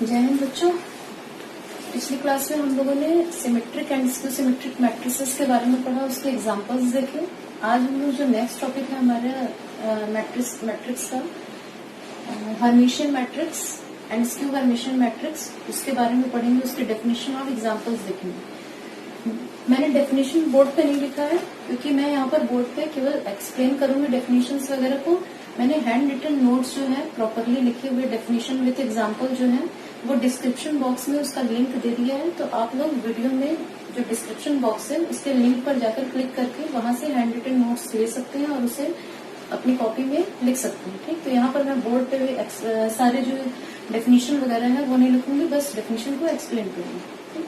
जय हिंद बच्चों। पिछली क्लास में हम लोगों ने symmetric and skew symmetric matrices के बारे में पढ़ा, उसके एग्जांपल्स देखे। आज हम लोग जो नेक्स्ट टॉपिक है हमारे मैट्रिक्स का, Hermitian matrix and skew Hermitian matrix, उसके बारे में पढ़ेंगे, उसके डेफिनेशन और एग्जांपल्स देखेंगे। मैंने डेफिनेशन बोर्ड पे नहीं लिखा है क्योंकि मैं यहाँ पर बोर्ड पे केवल एक्सप्लेन करूंगी डेफिनेशंस वगैरह को। मैंने हैंड रिटन नोट्स जो है प्रॉपरली लिखे हुए डेफिनेशन विद एग्जांपल जो है वो डिस्क्रिप्शन बॉक्स में उसका लिंक दे दिया है। तो आप लोग वीडियो में जो डिस्क्रिप्शन बॉक्स है उसके लिंक पर जाकर क्लिक करके वहां से हैंड रिटन नोट्स ले सकते हैं और उसे अपनी कॉपी में लिख सकते हैं। ठीक, तो यहाँ पर मैं बोर्ड पे सारे जो डेफिनेशन वगैरह है वो नहीं लिखूंगी, बस डेफिनेशन को एक्सप्लेन करूंगी।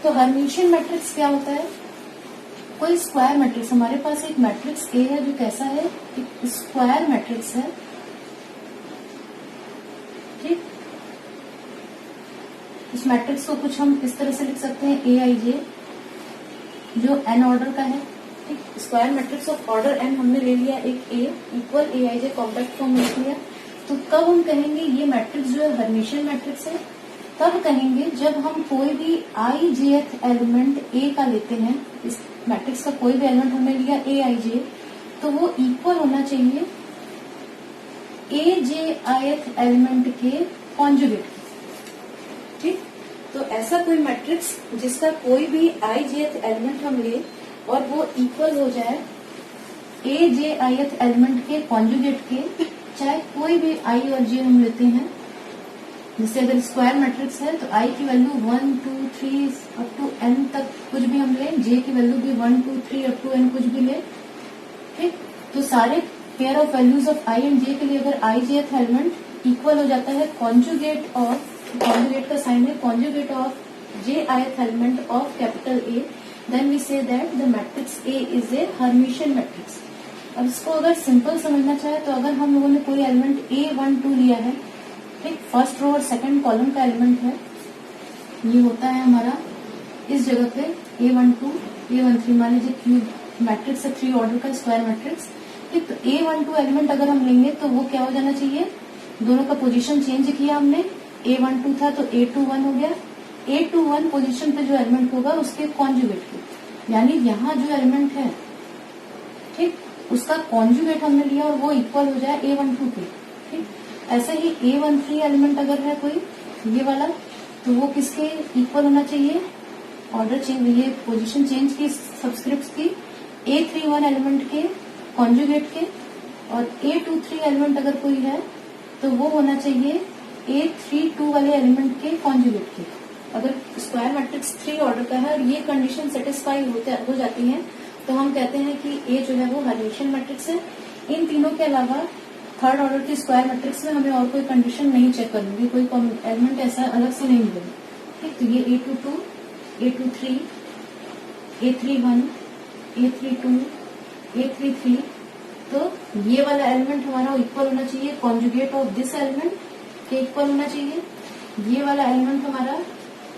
तो हर्मिशियन मैट्रिक्स क्या होता है? कोई स्क्वायर मैट्रिक्स, हमारे पास एक मैट्रिक्स ए है जो कैसा है, एक स्क्वायर मैट्रिक्स है। ठीक, इस मैट्रिक्स को कुछ हम इस तरह से लिख सकते हैं, ए आई जे, जो एन ऑर्डर का है। ठीक, square matrix of order N हमने ले लिया, एक A equal A I J compact form लिख लिया। तो कब हम कहेंगे ये मैट्रिक्स जो है हर्मिशियन मैट्रिक्स है? तब कहेंगे जब हम कोई भी आई जेथ एलिमेंट ए का लेते हैं, इस मैट्रिक्स का कोई भी एलिमेंट हमने लिया ए आई जे, तो वो इक्वल होना चाहिए ए जे आईथ एलिमेंट के कॉन्जुगेट। ठीक, तो ऐसा कोई मैट्रिक्स जिसका कोई भी आई जेथ एलिमेंट हम ले और वो इक्वल हो जाए ए जे आईथ एलिमेंट के कॉन्जुगेट के, चाहे कोई भी आई और जे हम लेते हैं। जैसे अगर स्क्वायर मैट्रिक्स है तो आई की वैल्यू 1 2 3 अप टू एन तक कुछ भी हम ले, जे की वैल्यू भी 1 2 3 अप टू एन कुछ भी ले। ठीक, तो सारे pair of values of I and J के लिए अगर आई जे एलिमेंट इक्वल हो जाता है कॉन्जुगेट ऑफ, कॉन्जुगेट का साइन है conjugate of J ith element of capital A, then we say that the matrix A is a Hermitian matrix. अब इसको अगर सिंपल समझना चाहे तो अगर हम लोगों ने कोई एलिमेंट A12 लिया है, ठीक, फर्स्ट रो और सेकंड कॉलम का एलिमेंट है, ये होता है हमारा इस जगह पे A12 A13, मान लीजिए क्यूब मैट्रिक्स है 3 ऑर्डर का स्क्वायर मैट्रिक्स। ठीक, तो A12 एलिमेंट अगर हम लेंगे तो वो क्या हो जाना चाहिए, दोनों का पोजीशन चेंज किया हमने, A12 था तो A21 हो गया। A21 पोजीशन पे जो एलिमेंट होगा उसके कॉन्जुगेट के, यानी यहाँ जो एलिमेंट है, ठीक, उसका कॉन्जुगेट हमने लिया और वो इक्वल हो जाए A12 के। ठीक, ऐसे ही A13 एलिमेंट अगर है कोई ये वाला, तो वो किसके इक्वल होना चाहिए, ऑर्डर चेंज, ये पोजीशन चेंज की सब्सक्रिप्ट की, A31 एलिमेंट के कॉन्जुगेट के, और A23 एलिमेंट अगर कोई है तो वो होना चाहिए A32 वाले एलिमेंट के कॉन्जुगेट के। अगर स्क्वायर मैट्रिक्स 3 ऑर्डर का है और ये कंडीशन सेटिस्फाई हो जाती है तो हम कहते हैं कि ए जो है वो हर्मिशियन मैट्रिक्स है। इन तीनों के अलावा थर्ड ऑर्डर की स्क्वायर मैट्रिक्स में हमें और कोई कंडीशन नहीं चेक करनी, कोई एलिमेंट ऐसा अलग से नहीं मिलेगा। ठीक, तो ये A22 A23 A31 A32 A33, तो ये वाला एलिमेंट हमारा इक्वल होना चाहिए कॉन्जुगेट ऑफ दिस एलिमेंट के इक्वल होना चाहिए, ये वाला एलिमेंट हमारा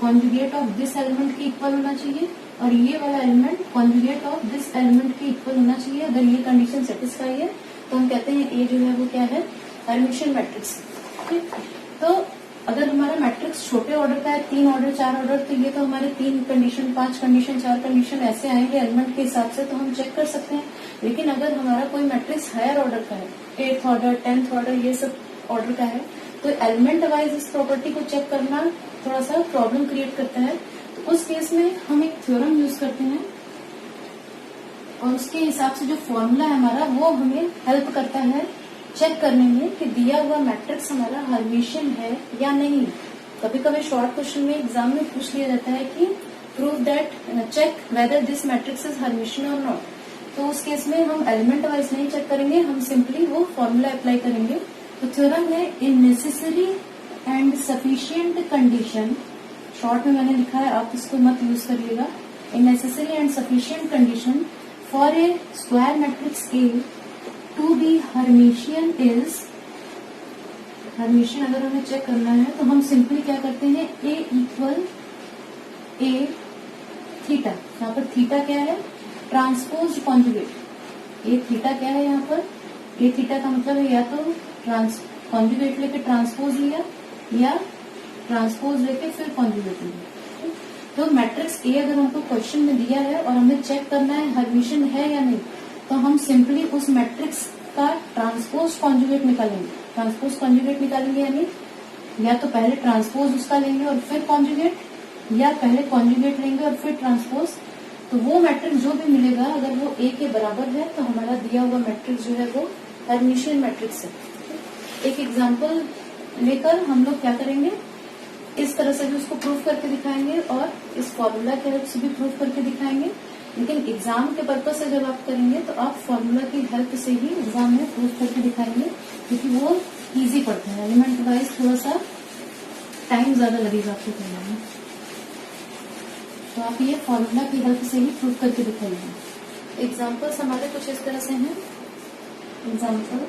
कॉन्जुगेट ऑफ दिस एलिमेंट के इक्वल होना चाहिए, और ये वाला element conjugate of this element के इक्वल होना चाहिए। अगर ये कंडीशन सेटिस्फाई है तो हम कहते हैं ए जो है वो क्या है, हर्मिशियन मैट्रिक्स। ठीक, तो अगर हमारा मैट्रिक्स छोटे ऑर्डर का है, 3 ऑर्डर 4 ऑर्डर, तो ये तो हमारे 3 कंडीशन 5 कंडीशन 4 कंडीशन ऐसे आएंगे एलिमेंट के हिसाब से, तो हम चेक कर सकते हैं। लेकिन अगर हमारा कोई मैट्रिक्स हायर ऑर्डर का है, 8th ऑर्डर 10th ऑर्डर ये सब ऑर्डर का है, तो एलिमेंट वाइज इस प्रॉपर्टी को चेक करना थोड़ा सा प्रॉब्लम क्रिएट करता है। तो उस केस में हम एक थ्योरम यूज करते हैं और उसके हिसाब से जो फॉर्मूला है हमारा वो हमें हेल्प करता है चेक करने में कि दिया हुआ मैट्रिक्स हमारा हर्मिशियन है या नहीं। कभी कभी शॉर्ट क्वेश्चन में एग्जाम में पूछ लिया जाता है कि prove that, check whether this matrix is Hermitian और नॉट। तो उस केस में हम एलिमेंट वाइज नहीं चेक करेंगे, हम सिंपली वो फॉर्मूला अप्लाई करेंगे। तो थ्योरम है in necessary and sufficient condition, short में मैंने लिखा है, आप इसको मत यूज करिएगा। In necessary and sufficient condition for a square matrix A to be Hermitian is, Hermitian अगर हमें चेक करना है तो हम सिंपली क्या करते हैं, ए इक्वल ए थीटा, यहाँ पर थीटा क्या है, ट्रांसपोज कॉन्जुगेट। ए थीटा क्या है यहाँ पर, ए थीटा का मतलब है या तो कॉन्जुगेट लेके ट्रांसपोज लिया या ट्रांसपोज लेके फिर कॉन्जुगेट लेंगे। तो मैट्रिक्स ए अगर हमको क्वेश्चन में दिया है और हमें चेक करना है हर्मिशियन है या नहीं, तो हम सिंपली उस मैट्रिक्स का ट्रांसपोज कॉन्जुगेट निकालेंगे। ट्रांसपोज कॉन्जुगेट निकालेंगे यानी या तो पहले ट्रांसपोज उसका लेंगे और फिर कॉन्जुगेट, या पहले कॉन्जुगेट लेंगे और फिर ट्रांसपोज। तो वो मैट्रिक्स जो भी मिलेगा अगर वो ए के बराबर है तो हमारा दिया हुआ मैट्रिक्स जो है वो हर्मिशियन मैट्रिक्स है। एक एग्जाम्पल लेकर हम लोग क्या करेंगे, इस तरह से भी उसको प्रूफ करके दिखाएंगे और इस फॉर्मूला के हेल्प से भी प्रूफ करके दिखाएंगे। लेकिन एग्जाम के पर्पज से जब आप करेंगे तो आप फॉर्मूला की हेल्प से ही एग्जाम में प्रूफ करके दिखाएंगे, क्योंकि वो इजी पड़ता है। एलिमेंट वाइज थोड़ा सा टाइम ज्यादा लगेगा आपको करने में, तो आप ये फॉर्मूला की हेल्प से ही प्रूफ करके दिखाएंगे। एग्जाम्पल्स हमारे कुछ इस तरह से हैं। एग्जाम्पल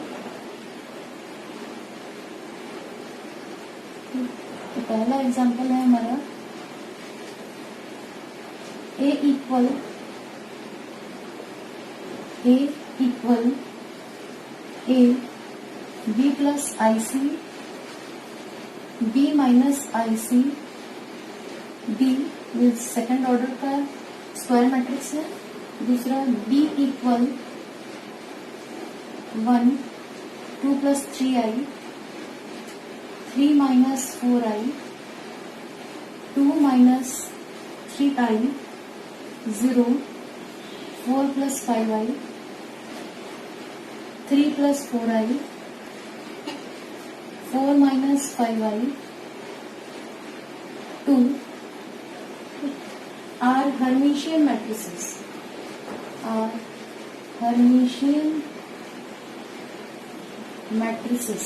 तो पहला एग्जाम्पल है हमारा A equal A B plus I C B minus I C D, ये सेकेंड ऑर्डर का स्क्वायर मैट्रिक्स है। दूसरा B equal 1 2 plus 3i 3 minus 4i 2 minus 3i 0 4 plus 5i 3 plus 4i 4 minus 5i 2 are Hermitian matrices. Are Hermitian matrices.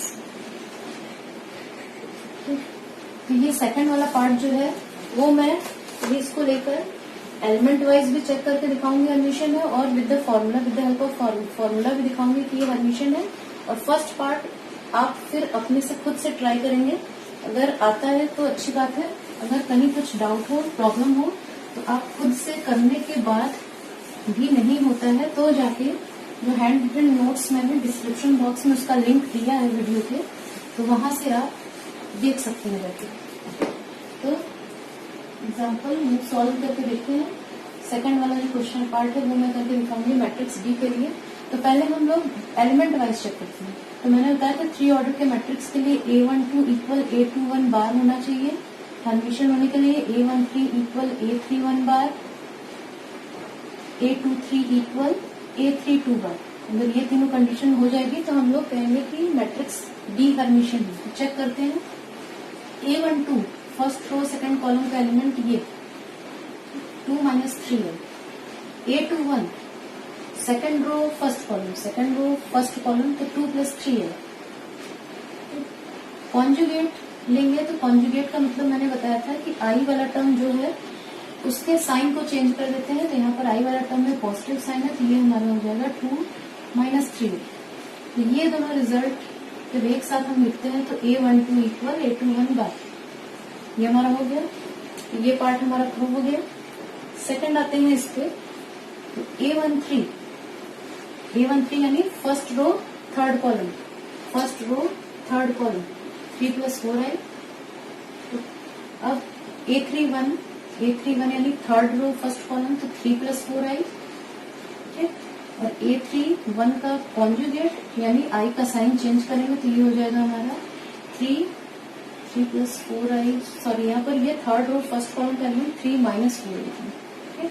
तो ये second वाला part जो है वो मैं अभी इसको लेकर एलिमेंट वाइज भी चेक करके दिखाऊंगी हर्मिशियन है, और with the formula, with the help of formula भी दिखाऊंगी कि ये हर्मिशियन है। और फर्स्ट पार्ट आप फिर अपने से खुद से ट्राई करेंगे। अगर आता है तो अच्छी बात है, अगर कहीं कुछ डाउट हो, प्रॉब्लम हो, तो आप खुद से करने के बाद भी नहीं होता है तो जाके जो हैंड रिटन नोट्स मैंने डिस्क्रिप्शन बॉक्स में उसका लिंक दिया है वीडियो के, तो वहां से आप देख सकते हैं जाके। तो एग्जाम्पल सॉल्व करके देखते हैं। सेकंड वाला जो क्वेश्चन पार्ट है वो मैं करके दिखाऊंगी मैट्रिक्स डी के लिए। तो पहले हम लोग एलिमेंट वाइज चेक करते हैं। तो मैंने बताया था 3 ऑर्डर के मैट्रिक्स के लिए A12 इक्वल A21 बार होना चाहिए। हर्मिशियन होने के लिए A13 इक्वल A31 बार, A23 इक्वल A32 बार। अगर ये तीनों कंडीशन हो जाएगी तो हम लोग कहेंगे कि मैट्रिक्स डी हर्मिशियन है। तो चेक करते हैं। A12 first row second column का एलिमेंट ये 2 माइनस 3 है। A21 second row first column, second row first column, तो 2 प्लस 3 है। कॉन्जुगेट लेंगे तो कॉन्जुगेट का मतलब मैंने बताया था कि आई वाला टर्म जो है उसके साइन को चेंज कर देते हैं। तो यहाँ पर आई वाला टर्म में पॉजिटिव साइन है, तो ये हमारा हो जाएगा 2 माइनस 3। तो ये दोनों रिजल्ट जब एक साथ हम लिखते हैं तो A12 इक्वल A21 बार, ये हमारा हो गया। तो ये पार्ट हमारा प्रूव हो गया। सेकंड आते हैं इस पे, तो A13 यानी first row third column, first row third column 3 plus 4i। अब A31 यानी थर्ड रो फर्स्ट कॉलम, तो 3 प्लस 4i। और A31 का कॉन्जुगेट यानी आई का साइन चेंज करेंगे तो ये हो जाएगा हमारा 3 प्लस 4i। सॉरी, यहाँ पर ये थर्ड रो फर्स्ट कॉलम का एलिमेंट 3 माइनस 4i।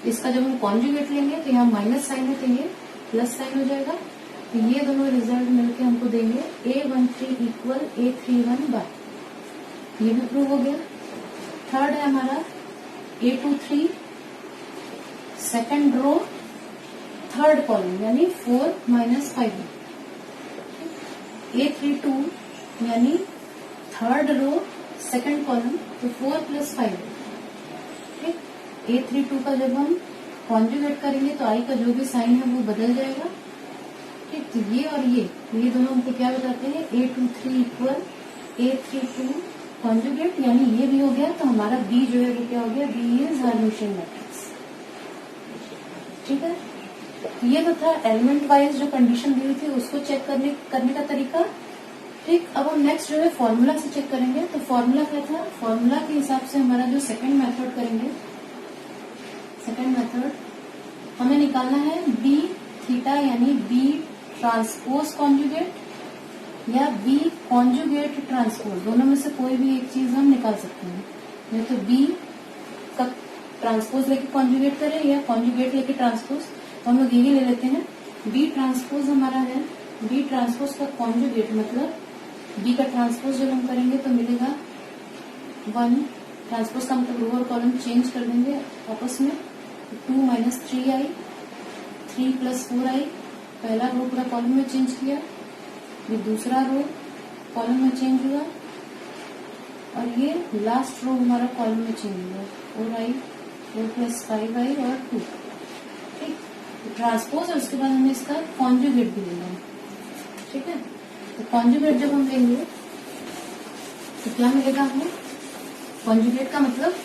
इसका जब हम कॉन्जुगेट लेंगे तो यहाँ माइनस साइन है तो ये प्लस साइन हो जाएगा। तो ये दोनों रिजल्ट मिलके हमको देंगे A13 इक्वल A31 बार, ये भी प्रूव हो गया। थर्ड है हमारा A23 second row third column यानी 4 माइनस 5। A32 यानी थर्ड रो सेकंड कॉलम, तो 4 प्लस 5। ठीक, A32 का जब हम कॉन्जुगेट करेंगे तो आई का जो भी साइन है वो बदल जाएगा। ठीक, तो ये और ये दोनों हमको क्या बताते हैं, A23 इक्वल A32 कॉन्जुगेट, यानी ये भी हो गया। तो हमारा बी जो है वो क्या हो गया, बी इज हर्मिशियन मैट्रिक्स। ठीक है, तो ये तो था एलिमेंट वाइज जो कंडीशन दी हुई थी उसको चेक करने का तरीका। ठीक, अब हम नेक्स्ट जो है फॉर्मूला से चेक करेंगे। तो फॉर्मूला क्या था, फॉर्मूला के हिसाब से हमारा जो सेकंड मेथड करेंगे, सेकंड मेथड हमें निकालना है बी थीटा यानी बी ट्रांसपोज कॉन्जुगेट या बी कॉन्जुगेट ट्रांसपोज, दोनों में से कोई भी एक चीज हम निकाल सकते हैं। या तो बी का ट्रांसपोज लेके कॉन्जुगेट करें या कॉन्जुगेट लेके ट्रांसपोज, तो हम लोग यही ले लेते हैं। बी ट्रांसपोज हमारा है, बी ट्रांसपोज का कॉन्जुगेट मतलब बी का ट्रांसपोज जब हम करेंगे तो मिलेगा 1, ट्रांसपोज का मतलब रो और कॉलम चेंज कर देंगे आपस में, 2 माइनस 3i, 3 प्लस 4i, पहला रो पूरा कॉलम में चेंज किया, ये दूसरा रो कॉलम में चेंज हुआ और ये लास्ट रो हमारा कॉलम में चेंज हुआ, 4i, 4 प्लस 5i और 2। ठीक, ट्रांसपोज और उसके बाद हमें इसका कॉन्जुगेट भी लेना है। ठीक है, तो कॉन्जुगेट जब हम लेंगे तो क्या मिलेगा हमें, कॉन्जुगेट का मतलब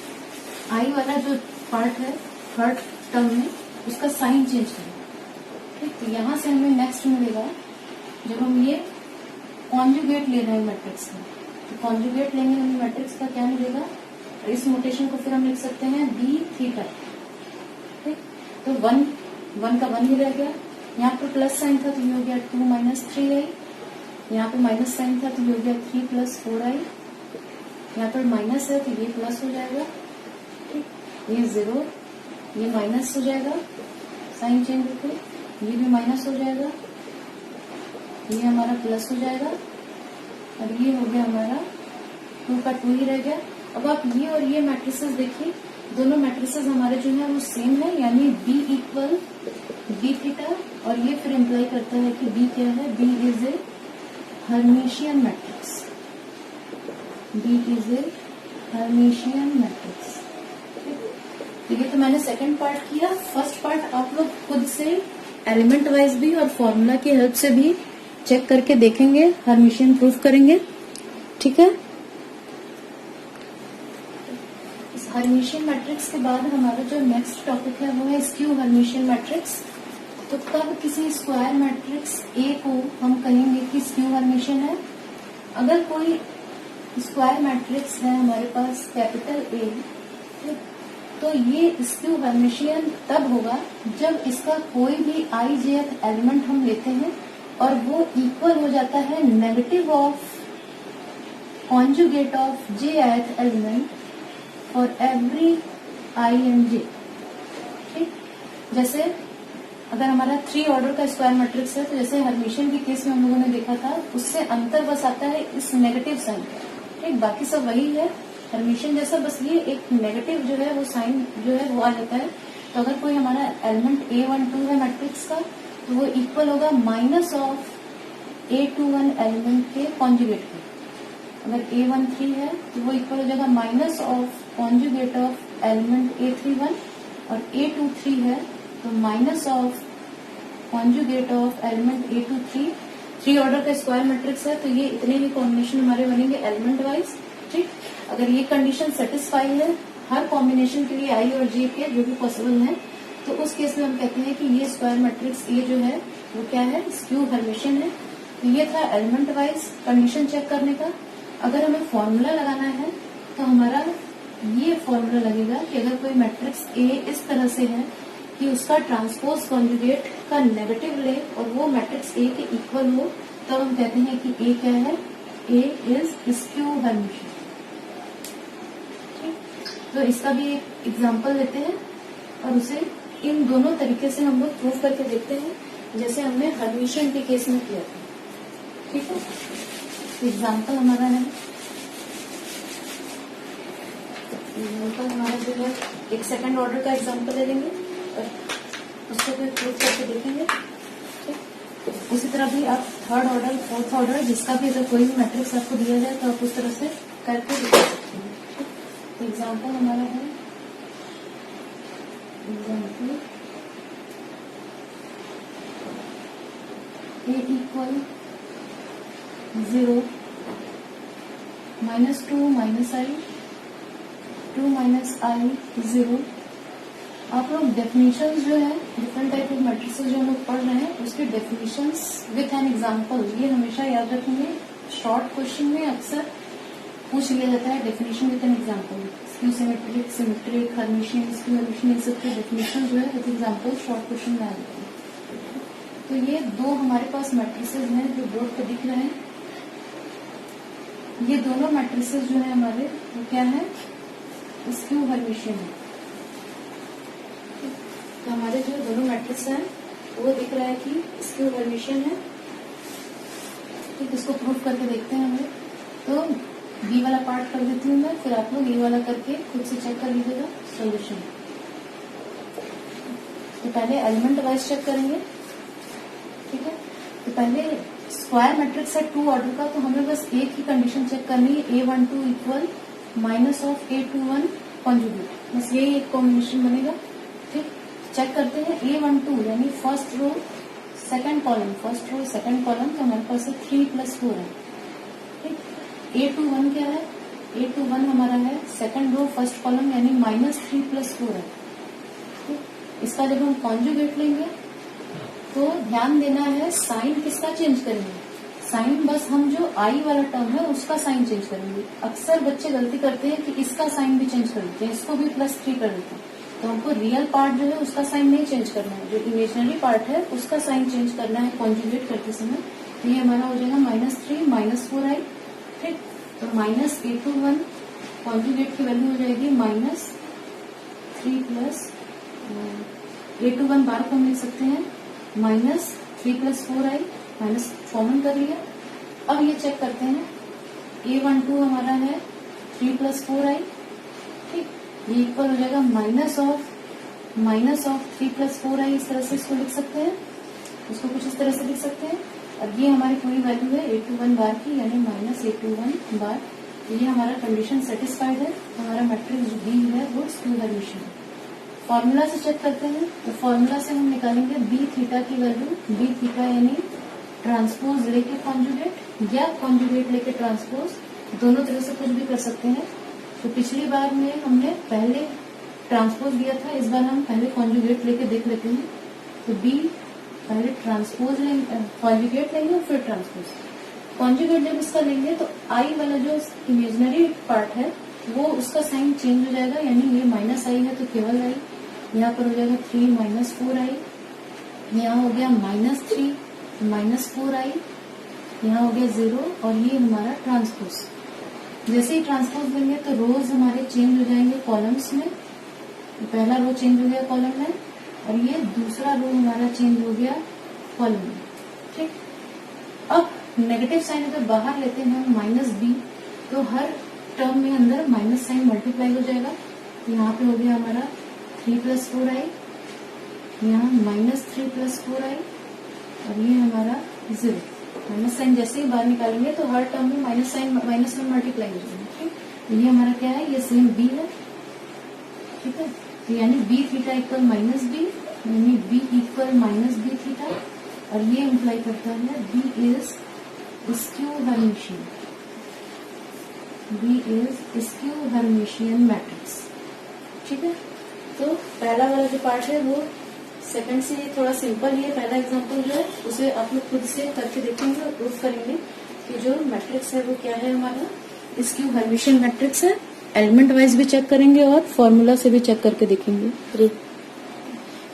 आई वाला जो पार्ट है थर्ड टर्म में उसका साइन चेंज करेगा। ठीक, तो यहां से हमें नेक्स्ट मिलेगा जब हम ये कॉन्जुगेट ले रहे हैं मैट्रिक्स का, तो कॉन्जुगेट लेंगे हमें मैट्रिक्स का क्या मिलेगा, इस नोटेशन को फिर हम लिख सकते हैं बी थीटा। ठीक, तो 1 का 1 ही रह गया, यहाँ पर प्लस साइन था तो ये हो गया 2 माइनस 3i, यहाँ पे माइनस साइन था तो ये हो गया 3 प्लस 4i, यहाँ पर माइनस है तो ये प्लस हो जाएगा। ठीक, ये 0, ये माइनस हो जाएगा, साइन चेंज होकर ये भी माइनस हो जाएगा, ये हमारा प्लस हो जाएगा और ये हो गया हमारा 2 का 2 ही रह गया। अब आप ये और ये मैट्रिसेस देखिए, दोनों मैट्रिसेस हमारे जो है वो सेम है, यानी बी इक्वल बी थीटा, और ये फिर इम्प्लाई करता है कि बी क्या है, B is a Hermitian matrix, B is a Hermitian matrix. ठीक है, तो मैंने सेकंड पार्ट किया। फर्स्ट पार्ट आप लोग खुद से एलिमेंट वाइज भी और फॉर्मूला की हेल्प से भी चेक करके देखेंगे, हर्मिशियन प्रूफ करेंगे। ठीक है, इस हर्मिशियन मैट्रिक्स के बाद हमारा जो नेक्स्ट टॉपिक है वो है स्क्यू हर्मिशियन मैट्रिक्स। तो कब किसी स्क्वायर मैट्रिक्स ए को हम कहेंगे कि स्क्यू हर्मिशियन है, अगर कोई स्क्वायर मैट्रिक्स है हमारे पास कैपिटल ए, तो ये स्क्यू हर्मिशियन तब होगा जब इसका कोई भी ijth एलिमेंट हम लेते हैं और वो इक्वल हो जाता है negative of conjugate of jth element for every i and j। ठीक, जैसे अगर हमारा 3 ऑर्डर का स्क्वायर मैट्रिक्स है तो जैसे हर्मिशियन के केस में हम लोगों ने देखा था, उससे अंतर बस आता है इस नेगेटिव साइन का। ठीक, बाकी सब वही है हर्मिशियन जैसा, बस ये एक नेगेटिव जो है वो साइन जो है वो आ जाता है। तो अगर कोई हमारा एलिमेंट A12 है मैट्रिक्स का तो वो इक्वल होगा माइनस ऑफ A21 एलिमेंट के कॉन्जुगेट के। अगर A13 है तो वो इक्वल हो जाएगा minus of conjugate of element A31, और A23 है तो minus of conjugate of element A23। 3 order का स्क्वायर मैट्रिक्स है तो ये इतने ही कॉम्बिनेशन हमारे बनेंगे एलिमेंट वाइज। ठीक, अगर ये कंडीशन सेटिस्फाई है हर कॉम्बिनेशन के लिए आई और जे के जो भी पॉसिबल है, तो उस केस में हम कहते हैं कि ये स्क्वायर मैट्रिक्स ए जो है वो क्या है, स्क्यू हर्मिशियन है। तो ये था एलिमेंट वाइज कंडीशन चेक करने का। अगर हमें फॉर्मूला लगाना है तो हमारा ये फॉर्मूला लगेगा कि अगर कोई मैट्रिक्स ए इस तरह से है कि उसका ट्रांसपोज कॉन्जुगेट का नेगेटिव ले और वो मैट्रिक्स ए के इक्वल हो, तब हम कहते हैं कि ए क्या है, ए इज स्क्यू हर्मिशियन। तो इसका भी एक एग्जांपल लेते हैं और उसे इन दोनों तरीके से हम लोग प्रूव करके देखते हैं जैसे हमने हर्मिशियन के केस में किया था। ठीक है, एग्जांपल हमारा है, एग्जांपल हमारा जो है एक सेकंड ऑर्डर का एग्जांपल ले लेंगे और उसको फिर प्रूव करके देखेंगे। ठीक, उसी तरह भी आप थर्ड ऑर्डर फोर्थ ऑर्डर जिसका भी अगर कोई भी मैट्रिक्स आपको दिया जाए तो आप उस तरह से करके देख सकते हैं। एग्जाम्पल हमारा है, example A equal 0 -2 -i 2 -i 0। आप लोग डेफिनेशंस जो है डिफरेंट टाइप ऑफ मैट्रिक्स जो हम लोग पढ़ रहे हैं उसके डेफिनेशंस विथ एन एग्जाम्पल ये हमेशा याद रखेंगे, शॉर्ट क्वेश्चन में अक्सर पूछ लिया जाता है definition with an example. Skew symmetric, symmetric, Hermitian, skew Hermitian, इन सब के डेफिनेशन जो है विद एग्जांपल शॉर्ट क्वेश्चन में आ जाते हैं। तो ये दो हमारे पास मैट्रिसेस हैं जो बोर्ड पे दिख रहे हैं। ये दोनों मैट्रिसेस जो है हमारे वो क्या है, स्क्यू हर्मिशियन है। तो हमारे जो दोनों मैट्रिक्स हैं वो दिख रहा है कि स्क्यू हर्मिशियन है। ठीक, इसको प्रूफ करके देखते हैं हम लोग। तो बी वाला पार्ट कर देती हूँ मैं, फिर आप लोग ए वाला करके खुद से चेक कर लीजिएगा सॉल्यूशन। तो पहले एलिमेंट वाइज चेक करेंगे। ठीक है, तो पहले स्क्वायर मैट्रिक्स है 2 ऑर्डर का, तो हमें बस एक ही कंडीशन चेक करनी है, A12 equal minus of A21 conjugate. बस यही एक कॉम्बिनेशन बनेगा। ठीक, चेक करते हैं A12 यानी first row second column, first row second column, तो हमारे पास 3 + 4 है। ठीक, A21 क्या है, A21 हमारा है सेकंड रो फर्स्ट कॉलम यानी -3 + 4 है। ठीक, इसका जब हम कॉन्जुगेट लेंगे तो ध्यान देना है साइन किसका चेंज करेंगे, साइन बस हम जो आई वाला टर्म है उसका साइन चेंज करेंगे। अक्सर बच्चे गलती करते हैं कि इसका साइन भी चेंज कर देते हैं, इसको भी +3 कर देते हैं। तो हमको रियल पार्ट जो है उसका साइन नहीं चेंज करना है, जो इमेजिनरी पार्ट है उसका साइन चेंज करना है कॉन्जुगेट करते समय। तो ये हमारा हो जाएगा -3 - 4i। ठीक, तो -A21 कॉन्जुगेट की वैल्यू हो जाएगी -3 + A21 बार को हम लिख सकते हैं -3 + 4i, माइनस कॉमन कर लिया। अब ये चेक करते हैं, A12 हमारा है 3 + 4i। ठीक, ये इक्वल हो जाएगा माइनस ऑफ 3 + 4i। इस तरह से इसको लिख सकते हैं, इसको कुछ इस तरह से लिख सकते हैं। अब ये हमारी पूरी वैल्यू है A21 बार की, यानी -A21 बार। ये हमारा कंडीशन सेटिस्फाइड है, हमारा मैट्रिक्स जो बी है वो स्क्यू हर्मिशियन है। फॉर्मूला से चेक करते हैं, तो फॉर्मूला से हम निकालेंगे बी थीटा की वैल्यू। बी थीटा यानी ट्रांसपोज लेके कॉन्जुगेट या कॉन्जुगेट लेके ट्रांसपोज, दोनों तरह से कुछ भी कर सकते हैं। तो पिछली बार में हमने पहले ट्रांसपोज लिया था, इस बार हम पहले कॉन्जुगेट लेके देख लेते हैं। तो बी पहले ट्रांसपोज लेंगे, कॉन्जुगेट लेंगे और फिर ट्रांसपोज। कॉन्जुगेट जब इसका लेंगे तो आई वाला जो इमेजिनरी पार्ट है वो उसका साइन चेंज हो जाएगा, यानी ये -i है तो केवल आई, यहाँ पर हो जाएगा 3 - 4i, यहाँ हो गया -3 - 4i, यहाँ हो गया 0, और ये हमारा ट्रांसपोज। जैसे ही ट्रांसपोज लेंगे तो रोज हमारे चेंज हो जाएंगे कॉलम्स में। पहला रो चेंज हो गया कॉलम में, और ये दूसरा रो हमारा चेंज हो गया कॉलम में। ठीक, अब नेगेटिव साइन अगर बाहर लेते हैं हम -b, तो हर टर्म में अंदर माइनस साइन मल्टीप्लाई हो जाएगा। यहाँ पे हो गया हमारा 3 + 4i, यहाँ -3 + 4i, और ये हमारा 0। माइनस साइन जैसे ही बाहर निकालेंगे तो हर टर्म में माइनस साइन -1 मल्टीप्लाई हो जाएगा। ठीक, ये हमारा क्या है, ये सेम b है। ठीक है, तो यानी b थीटा इक्वल -b, यानी b इक्वल -b थीटा, और ये इम्प्लाई करता है b is skew Hermitian. B is skew Hermitian matrix. ठीक है, तो पहला वाला जो पार्ट है वो सेकंड से थोड़ा सिंपल ही है। पहला एग्जांपल जो है उसे आप लोग खुद से करके देखेंगे और प्रूफ करेंगे कि जो मैट्रिक्स है वो क्या है, हमारा स्क्यू हर्मिशियन मैट्रिक्स है। एलिमेंट वाइज भी चेक करेंगे और फॉर्मूला से भी चेक करके देखेंगे।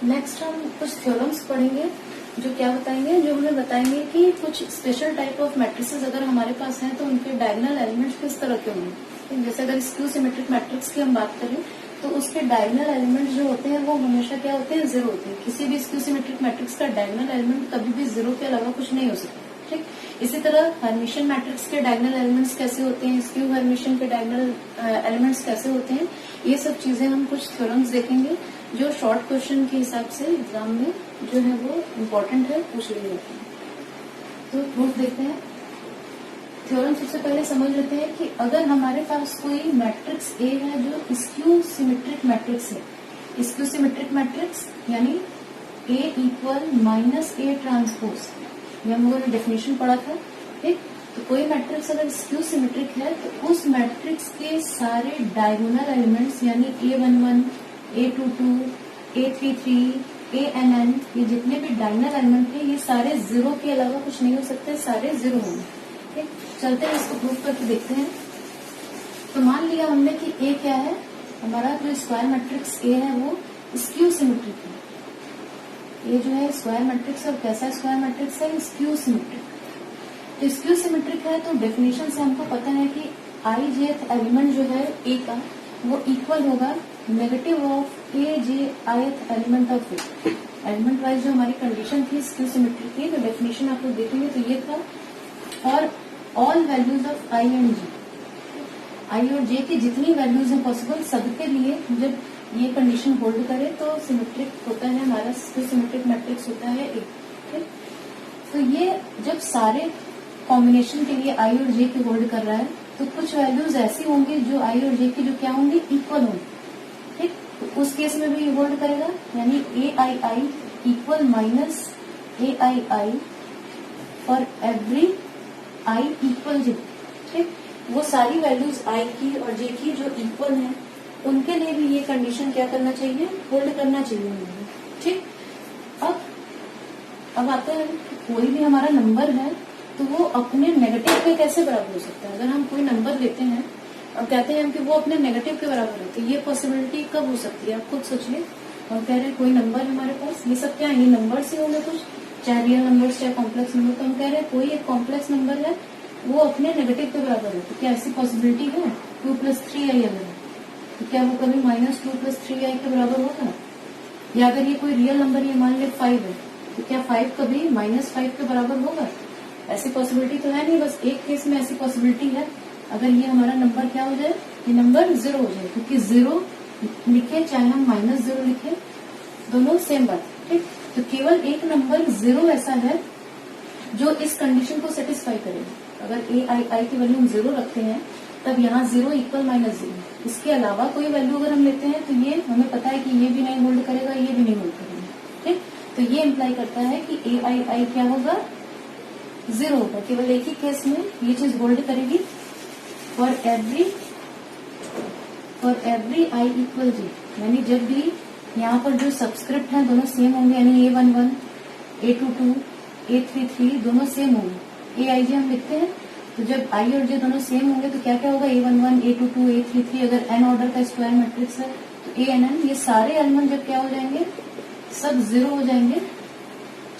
नेक्स्ट हम कुछ थ्योरम्स पढ़ेंगे जो क्या बताएंगे, जो हमें बताएंगे कि कुछ स्पेशल टाइप ऑफ मैट्रिसेस अगर हमारे पास हैं तो उनके डायगोनल एलिमेंट्स किस तरह के होंगे। जैसे अगर स्क्यू सिमेट्रिक मैट्रिक्स की हम बात करें तो उसके डायगोनल एलिमेंट्स जो होते हैं वो हमेशा क्या होते हैं, 0 होते हैं। किसी भी स्क्यू सिमेट्रिक मैट्रिक्स का डायगोनल एलिमेंट कभी भी 0 के अलावा कुछ नहीं हो सकता। ठीक, इसी तरह हर्मिशियन मैट्रिक्स के डायगोनल एलिमेंट्स कैसे होते हैं, स्क्यू हर्मिशियन के डायगोनल एलिमेंट्स कैसे होते हैं, ये सब चीजें हम कुछ थ्योरम्स देखेंगे जो शॉर्ट क्वेश्चन के हिसाब से एग्जाम में जो है वो इम्पोर्टेंट है, पूछ लिए जाते हैं। तो प्रूफ देखते हैं। थ्योरम सबसे पहले समझ लेते हैं कि अगर हमारे पास कोई मैट्रिक्स ए है जो स्क्यू सिमेट्रिक मैट्रिक्स है, स्क्यू सिमेट्रिक मैट्रिक्स यानी A इक्वल -A ट्रांसपोज, ये हम लोगों ने डेफिनेशन पढ़ा था। ठीक, तो कोई मैट्रिक्स अगर स्क्यू सिमेट्रिक है तो उस मैट्रिक्स के सारे डायगोनल एलिमेंट्स यानी A11, A22, A33, ANN, ये जितने भी डायगोनल एलिमेंट है ये सारे 0 के अलावा कुछ नहीं हो सकते, सारे 0 होंगे। ठीक, चलते हैं इसको प्रूफ करके देखते हैं। तो मान लिया हमने कि ए क्या है, हमारा जो स्क्वायर मैट्रिक्स ए है वो स्क्यू सिमेट्रिक है। ये जो है स्क्वायर मैट्रिक्स और कैसा स्क्वायर मैट्रिक्स है, स्क्यू सिमेट्रिक। तो स्क्यू सिमेट्रिक है तो डेफिनेशन से हमको पता है कि आई जेथ एलिमेंट जो है ए का वो इक्वल होगा negative of A J ith element of A. Element wise जो हमारी कंडीशन थी स्क्यू सिमेट्रिक की, तो डेफिनेशन आप लोग देखेंगे तो ये था, और all values of I and J, I और जे की जितनी वैल्यूज हैं पॉसिबल सबके लिए जब ये कंडीशन होल्ड करे तो सिमेट्रिक होता है हमारा, सिमेट्रिक मैट्रिक्स होता है ए। ठीक, तो ये जब सारे कॉम्बिनेशन के लिए आई और जे की होल्ड कर रहा है तो कुछ वैल्यूज ऐसी होंगी जो आई और जे की जो क्या होंगी, इक्वल होंगी। ठीक, तो उस केस में भी ये होल्ड करेगा, यानी A I I equal minus A I I for every I equal J. ठीक, वो सारी वैल्यूज आई की और जे की जो इक्वल हैं उनके लिए भी ये कंडीशन क्या करना चाहिए, होल्ड करना चाहिए। ठीक, अब आते हैं कोई भी हमारा नंबर है तो वो अपने नेगेटिव के कैसे बराबर हो सकता है। अगर हम कोई नंबर लेते हैं और कहते हैं कि वो अपने नेगेटिव के बराबर है तो ये पॉसिबिलिटी कब हो सकती है, आप खुद सोचिए। हम कह रहे हैं कोई नंबर है हमारे पास, ये सब क्या है, ये नंबर से होंगे कुछ, चाहे रियल नंबर चाहे कॉम्प्लेक्स नंबर। तो हम कह रहे हैं कोई एक कॉम्प्लेक्स नंबर है वो अपने नेगेटिव के बराबर है, तो क्या ऐसी पॉसिबिलिटी है 2 + 3i अगर है तो क्या वो कभी -2 + 3i के बराबर होगा। या अगर ये कोई रियल नंबर, ये मान ले 5 है तो क्या 5 कभी -5 के बराबर होगा, ऐसी पॉसिबिलिटी तो है नहीं। बस एक केस में ऐसी पॉसिबिलिटी है, अगर ये हमारा नंबर क्या हो जाए, ये नंबर 0 हो जाए, क्योंकि 0 लिखे चाहे हम -0 लिखे दोनों सेम बात। ठीक, तो केवल एक नंबर 0 ऐसा है जो इस कंडीशन को सेटिस्फाई करेगा। अगर ए आई आई की वैल्यू हम 0 रखते हैं तब यहाँ 0 इक्वल -0। इसके अलावा कोई वैल्यू अगर हम लेते हैं तो ये हमें पता है कि ये भी नहीं होल्ड करेगा, ये भी नहीं होल्ड करेगा। ठीक, तो ये इम्प्लाई करता है कि ए आई आई क्या होगा, 0 होगा। केवल एक ही केस में ये चीज होल्ड करेगी, फॉर एवरी आई इक्वल जे, यानी जब भी यहाँ पर जो सब्सक्रिप्ट हैं दोनों सेम होंगे, यानी A11, A22, A33 दोनों सेम होंगे। ए आई जे हम लिखते हैं तो जब आई और जे दोनों सेम होंगे तो क्या क्या होगा, A11, A22, A33, अगर n ऑर्डर का स्क्वायर मैट्रिक्स है तो ANN, ये सारे एलिमेंट जब क्या हो जाएंगे, सब 0 हो जाएंगे।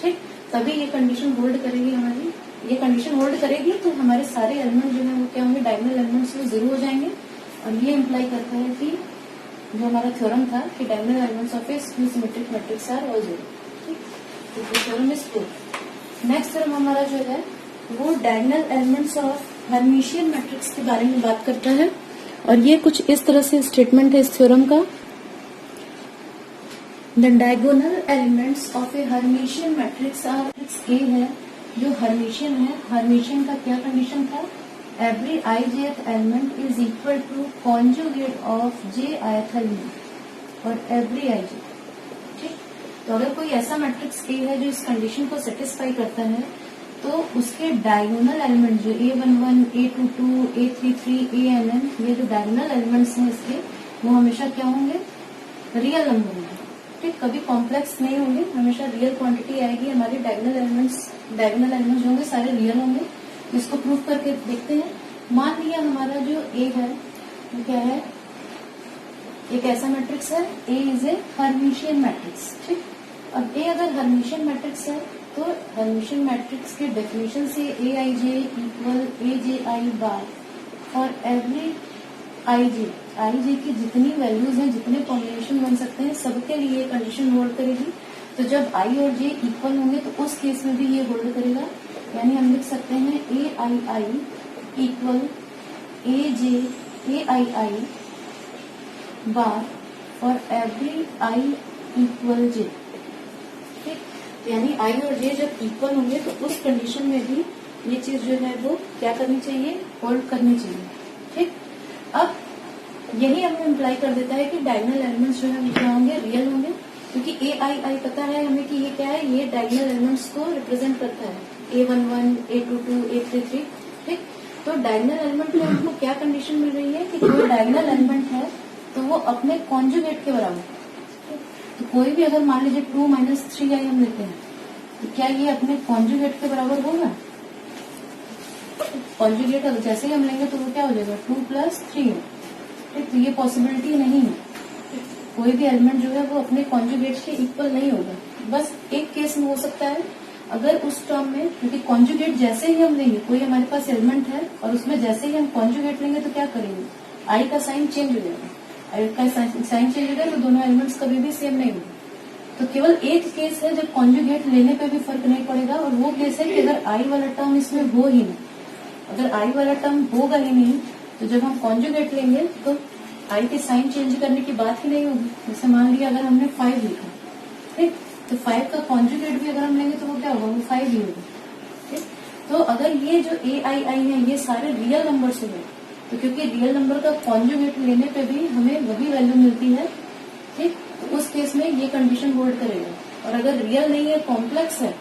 ठीक, तभी ये कंडीशन होल्ड करेगी हमारी। ये कंडीशन होल्ड करेगी तो हमारे सारे एलिमेंट जो है वो क्या होंगे, डायगोनल एलिमेंट्स में 0 हो जाएंगे। और ये इम्प्लाई करता है कि जो हमारा थ्योरम था कि diagonal elements of a skew symmetric matrix are all 0। ठीक, तो theorem is proof. Next theorem हमारा जो है वो diagonal elements of Hermitian matrix के बारे में बात करता है, और ये कुछ इस तरह से स्टेटमेंट है इस थ्योरम का। The diagonal elements of a Hermitian matrix are, A है जो हर्मिशियन है, हर्मिशियन का क्या कंडीशन था, every i jth element is equal to conjugate of j ith element और एवरी आई जे। ठीक, तो अगर कोई ऐसा मैट्रिक्स ए है जो इस कंडीशन को सेटिस्फाई करता है तो उसके डायगोनल एलिमेंट जो A11, A22, A33, ANN, ये जो डायगोनल एलिमेंट्स हैं इसके वो हमेशा क्या होंगे, रियल नंबर होंगे। ठीक, कभी कॉम्प्लेक्स नहीं होंगे, हमेशा रियल क्वांटिटी आएगी। हमारे डायगोनल एलिमेंट्स जो होंगे सारे रियल होंगे। इसको प्रूव करके देखते हैं। मान लिया हमारा जो ए है वो क्या है, एक ऐसा मैट्रिक्स है, ए इज ए हर्मिशियन मैट्रिक्स। ठीक, अब ए अगर हर्मिशियन मैट्रिक्स है तो हर्मिशियन मैट्रिक्स के डेफिनेशन से A I J equal A J I bar for every I J की जितनी वैल्यूज हैं, जितने कॉम्बिनेशन बन सकते हैं सबके लिए ये कंडीशन होल्ड करेगी। तो जब आई और जे इक्वल होंगे तो उस केस में भी ये होल्ड करेगा, यानी हम लिख सकते हैं A I I equal A I I bar for every I equal J. ठीक, यानी आई और जे जब इक्वल होंगे तो उस कंडीशन में भी ये चीज जो है वो क्या करनी चाहिए, होल्ड करनी चाहिए। ठीक, अब यही हमें इम्प्लाई कर देता है कि डायगोनल एलिमेंट्स जो है वो क्या होंगे, रियल होंगे, क्योंकि ए आई आई पता है हमें कि ये क्या है, ये डायगोनल एलिमेंट्स को रिप्रेजेंट करता है, A11, A22, A33। ठीक, तो डायगोनल एलिमेंट में हमको क्या कंडीशन मिल रही है कि कोई डायगोनल एलिमेंट है तो वो अपने कॉन्जुगेट के बराबर। तो कोई भी अगर मान लीजिए 2 - 3i हम लेते हैं तो क्या ये अपने कॉन्जुगेट के बराबर होगा। कॉन्जुगेट जैसे ही हम लेंगे तो वो क्या हो जाएगा 2 + 3 है, ठीक। तो ये पॉसिबिलिटी नहीं है, कोई भी एलिमेंट जो है वो अपने कॉन्जुगेट के इक्वल नहीं होगा। बस एक केस में हो सकता है, अगर उस टर्म में, क्योंकि कॉन्जुगेट जैसे ही हम लेंगे, कोई हमारे पास एलिमेंट है और उसमें जैसे ही हम कॉन्जुगेट लेंगे तो क्या करेंगे, आई का साइन चेंज हो जाएगा, आई का साइन चेंज हो जाएगा तो दोनों एलिमेंट्स कभी भी सेम नहीं होंगे। तो केवल एक केस है जब कॉन्जुगेट लेने पे भी फर्क नहीं पड़ेगा, और वो केस है कि अगर आई वाला टर्म इसमें हो ही नहीं, अगर आई वाला टर्म होगा ही नहीं तो जब हम कॉन्जुगेट लेंगे तो आई के साइन चेंज करने की बात ही नहीं होगी। जैसे मान लिया अगर हमने 5 लिखा, ठीक, तो 5 का कॉन्जुगेट भी अगर हम लेंगे तो वो क्या होगा, वो 5 ही होगा, ठीक। तो अगर ये जो ए आई आई है ये सारे रियल नंबर्स हो गए, तो क्योंकि रियल नंबर का कॉन्जुगेट लेने पे भी हमें वही वैल्यू मिलती है, ठीक, तो उस केस में ये कंडीशन होल्ड करेगा। और अगर रियल नहीं है, कॉम्प्लेक्स है,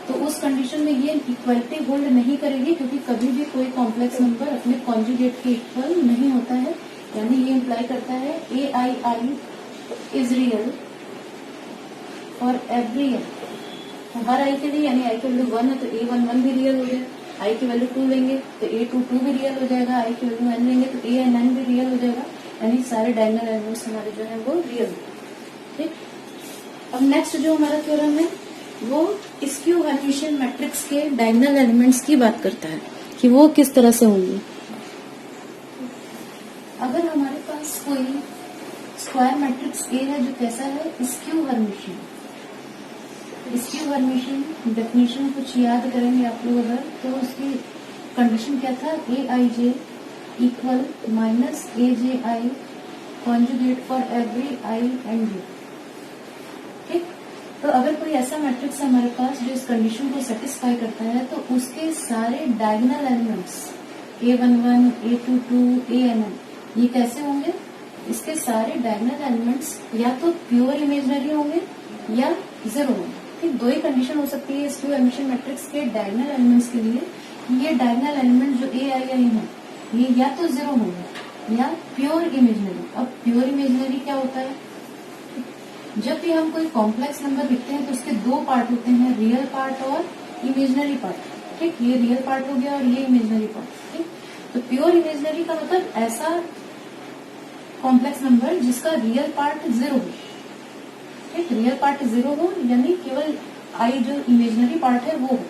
तो उस कंडीशन में ये इक्वलिटी होल्ड नहीं करेगी, क्योंकि कभी भी कोई कॉम्प्लेक्स नंबर अपने कॉन्जुगेट के इक्वल नहीं होता है। यानी ये इम्प्लाई करता है a I i is real for every n, हर आई के लिए, यानी आई की वैल्यू 1 है तो A11 भी रियल हो गया, आई की वैल्यू 2 लेंगे तो A22 भी रियल हो जाएगा, आई की वैल्यू n लेंगे तो AN भी रियल हो जाएगा, यानी सारे डायगोनल एलिमेंट्स हमारे जो है वो रियल, ठीक। अब नेक्स्ट जो हमारा थ्योरम है वो स्क्यू हर्मिशियन मैट्रिक्स के डायगोनल एलिमेंट्स की बात करता है कि वो किस तरह से होंगे। अगर हमारे पास कोई स्क्वायर मैट्रिक्स ए है जो कैसा है, skew Hermitian, skew Hermitian definition कुछ याद करेंगे आप लोग अगर, तो उसकी कंडीशन क्या था, a I J equal minus a J i conjugate for every i and j, ठीक। तो अगर कोई ऐसा मैट्रिक्स है हमारे पास जो इस कंडीशन को सेटिस्फाई करता है, तो उसके सारे diagonal elements A11, A22, ANN ये कैसे होंगे, इसके सारे डायगोनल एलिमेंट्स या तो प्योर इमेजिनरी होंगे या जीरो होंगे, ठीक। दो ही कंडीशन हो सकती है स्क्यू हर्मिशियन मैट्रिक्स के डायगोनल एलिमेंट्स के लिए, ये डायगोनल एलिमेंट जो ए आई आई है ये या तो जीरो होंगे या प्योर इमेजिनरी। अब प्योर इमेजिनरी क्या होता है, जब भी हम कोई कॉम्प्लेक्स नंबर लिखते हैं तो उसके दो पार्ट होते हैं, रियल पार्ट और इमेजिनरी पार्ट, ठीक। ये रियल पार्ट हो गया और ये इमेजिनरी पार्ट, ठीक। तो प्योर इमेजिनरी का मतलब ऐसा कॉम्प्लेक्स नंबर जिसका रियल पार्ट जीरो हो, ठीक, रियल पार्ट जीरो हो, यानी केवल आई जो इमेजिनरी पार्ट है वो हो,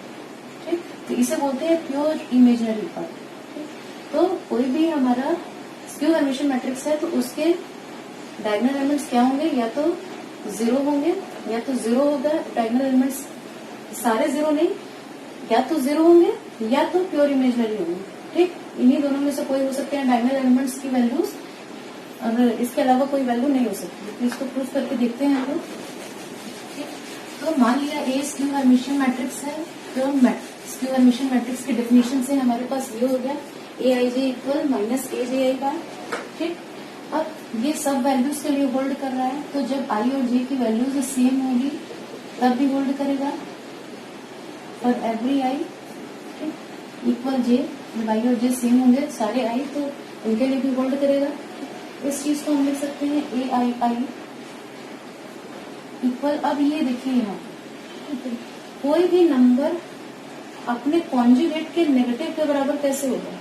ठीक। तो इसे बोलते हैं प्योर इमेजिनरी पार्ट, ठीक। तो कोई भी हमारा स्क्यू हर्मिशियन मैट्रिक्स है तो उसके डायगोनल एलिमेंट्स क्या होंगे, या तो जीरो होंगे या तो जीरो होगा, डायगोनल एलिमेंट्स सारे जीरो नहीं, या तो जीरो होंगे या तो प्योर इमेजिनरी होंगे, ठीक। इन्हीं दोनों में से कोई हो सकते हैं डायगोनल एलिमेंट्स की वैल्यूज, और इसके अलावा कोई वैल्यू नहीं हो सकती। तो इसको प्रूव करके देखते हैं हम लोग, ठीक। तो मान लिया ए स्क्यू हर्मिशियन मैट्रिक्स है, तो स्क्यू हर्मिशियन मैट्रिक्स की डेफिनेशन से हमारे पास ये हो गया ए आई जे equal minus a J I बार, ठीक। अब ये सब वैल्यूज के लिए होल्ड कर रहा है, तो जब आई और जे की वैल्यूज सेम होगी तब भी होल्ड करेगा, फॉर एवरी आई, ठीक, इक्वल जे, जब आई और जे सेम होंगे सारे आई तो उनके लिए भी होल्ड करेगा। इस चीज को हम लिख सकते हैं ए आई आई इक्वल, अब ये देखिए यहाँ कोई भी नंबर अपने कॉन्जुगेट के नेगेटिव के बराबर कैसे होगा,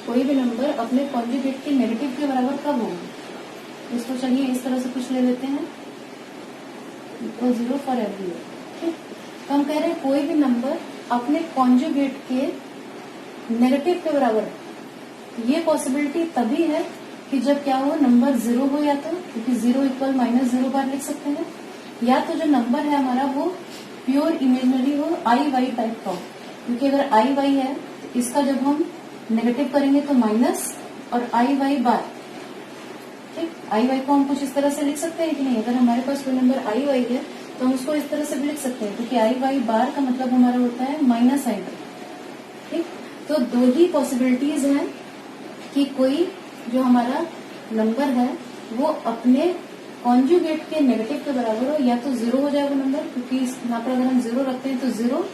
कोई भी नंबर अपने कॉन्जुगेट के नेगेटिव के बराबर कब होगा। इसको चलिए इस तरह से कुछ ले लेते हैं, इक्वल 0 फॉर एवरी, ठीक। तो हम कह रहे हैं कोई भी नंबर अपने कॉन्जुगेट के नेगेटिव के बराबर है। ये पॉसिबिलिटी तभी है कि जब क्या हो, नंबर जीरो हो, या तो क्योंकि 0 इक्वल माइनस 0 बार लिख सकते हैं, या तो जो नंबर है हमारा वो प्योर इमेजिनरी हो, आई वाई टाइप का हो, क्योंकि अगर आई वाई है तो इसका जब हम नेगेटिव करेंगे तो माइनस और आई वाई बार, ठीक। आई वाई को हम कुछ इस तरह से लिख सकते हैं कि नहीं, अगर हमारे पास कोई नंबर आई वाई है तो हम उसको इस तरह से भी लिख सकते हैं, क्योंकि आई वाई बार का मतलब हमारा होता है माइनस आई वाई, ठीक। तो दो ही पॉसिबिलिटीज हैं कि कोई जो हमारा नंबर है वो अपने कॉन्जुगेट के नेगेटिव के बराबर हो, या तो जीरो हो जाए वो नंबर, क्योंकि यहाँ पर अगर हम जीरो रखते हैं तो जीरो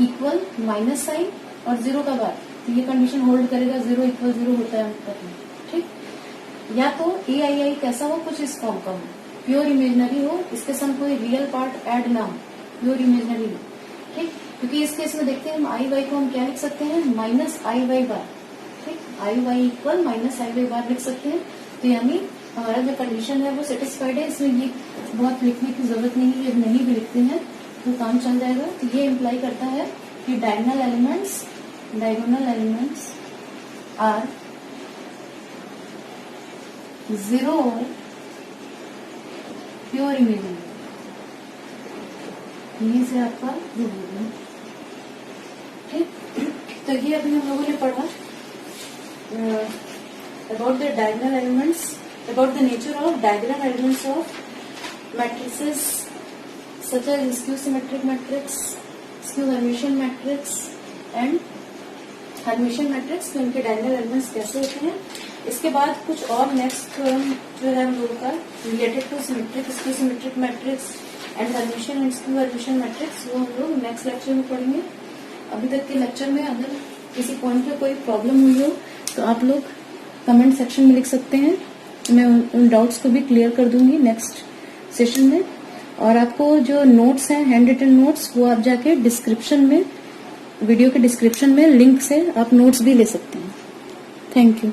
इक्वल माइनस साइन और जीरो का बार, तो ये कंडीशन होल्ड करेगा, 0 इक्वल 0 होता है अंत में, ठीक। या तो ए आई आई कैसा हो, कुछ इस फॉर्म का हो, प्योर इमेजिनरी हो, इसके संग कोई रियल पार्ट ऐड ना हो, प्योर इमेजिनरी हो, ठीक। क्योंकि इस केस में देखते हैं हम आई वाई को हम क्या लिख सकते हैं, माइनस आई वाई बार, ठीक, आई वाई इक्वल माइनस आई वाई बार लिख सकते हैं। तो यानी हमारा जो कंडीशन है वो सेटिस्फाइड है, इसमें ये बहुत लिखने की जरूरत नहीं है, जब नहीं भी लिखते हैं तो काम चल जाएगा। तो ये इम्प्लाई करता है कि डायगोनल एलिमेंट्स आर जीरो और प्योर इमेजिनरी। यहीं से आपका प्रूव हो गया, ठीक। तो ये अभी हम लोगों ने पढ़ा about the diagonal elements, about the nature of diagonal elements of matrices such as skew symmetric matrix, skew Hermitian matrix and Hermitian matrix, तो उनके diagonal elements कैसे होते हैं। इसके बाद कुछ और नेक्स्ट जो है हम लोगों का related to symmetric, skew symmetric matrix and Hermitian and skew Hermitian matrix, वो हम लोग नेक्स्ट लेक्चर में पढ़ेंगे। अभी तक के लेक्चर में अगर किसी पॉइंट पे कोई प्रॉब्लम हुई हो तो आप लोग कमेंट सेक्शन में लिख सकते हैं, मैं उन डाउट्स को भी क्लियर कर दूंगी नेक्स्ट सेशन में। और आपको जो नोट्स हैं, हैंड रिटन नोट्स, वो आप जाके डिस्क्रिप्शन में, वीडियो के डिस्क्रिप्शन में लिंक से आप नोट्स भी ले सकते हैं। Thank you.